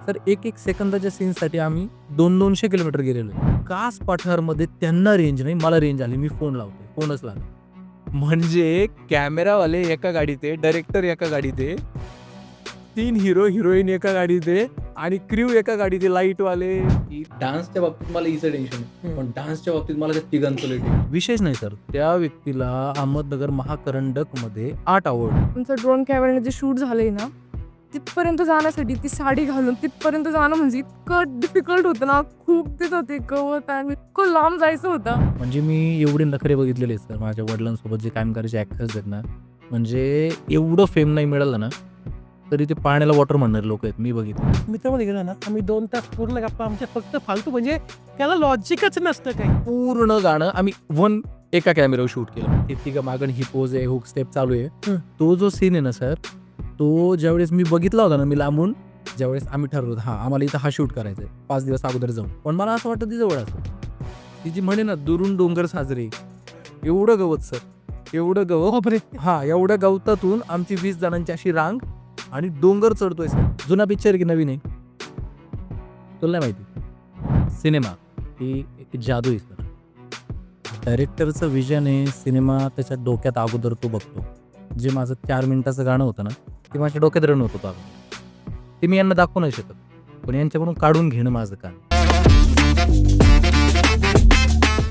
Sir एक सेकंदाच्या सीनसाठी आम्ही 200 किलोमीटर गेलेलो. कास पठारमध्ये त्यांना रेंज नाही, मला रेंज आली. मी फोन लावतोय, फोनच लागला. म्हणजे कॅमेरावाले एका गाडीत आहे, डायरेक्टर एका गाडीत आहे, 3 हिरो हिरोईन एका गाडीत आहे आणि क्रू एका गाडीत आहे, लाईटवाले. डान्सच्या बाबतीत मला हिचं टेन्शन आहे, पण डान्सच्या बाबतीत मला त्या तिघांचं लय टेन्शन. विशेष नाही सर, त्या व्यक्तीला अहमदनगर महाकरंडक मध्ये 8 आवडले. तुमचं ड्रोन कॅमेराने जे शूट झालंय ना, तिथपर्यंत जाण्यासाठी ती साडी घालून तिथपर्यंत जाणं म्हणजे इतकं डिफिकल्ट होतं ना. खूप तिथं होते गवत आणि इतकं लांब जायचं होतं. म्हणजे मी एवढे नखरे बघितलेले आहेत सर माझ्या वडिलांसोबत जे काम करायचे ॲक्टर्स आहेत ना, म्हणजे एवढं फेम नाही मिळालं ना तरी ते पाण्याला वॉटर म्हणणारे लोक आहेत. मी बघितलं. मित्रामध्ये गेलो ना, आम्ही 2 तास पूर्ण गप्पा आमच्या फक्त फालतू, म्हणजे त्याला लॉजिकच नसतं काही. पूर्ण गाणं आम्ही एका कॅमेऱ्यावर शूट केलं. ते तिघं मागण ही पोज आहे, हुक स्टेप चालू आहे. तो जो सीन आहे ना सर, तो ज्यावेळेस मी बघितला होता ना, मी लांबून, ज्यावेळेस आम्ही ठरवलं आम्हाला इथं हा शूट करायचा आहे 5 दिवस अगोदर जाऊन, पण मला असं वाटतं ती जवळ असं ती जी म्हणे ना, दुरून डोंगर साजरे, एवढं गवत सर, एवढं गवत. एवढ्या गवतातून आमची 20 जणांची अशी रांग आणि डोंगर चढतोय सर. जुना पिक्चर की नवीन आहे तुला नाही माहिती. सिनेमा ही एक जादू आहे सर. डायरेक्टरचं विजन आहे, सिनेमा त्याच्या डोक्यात अगोदर तो बघतो. जे माझं 4 मिनिटाचं गाणं होतं ना, ते माझ्या डोक्यात रन होत होतं. ते मी यांना दाखवू नाही शकत, पण यांच्याकडून काढून घेणं माझं काम.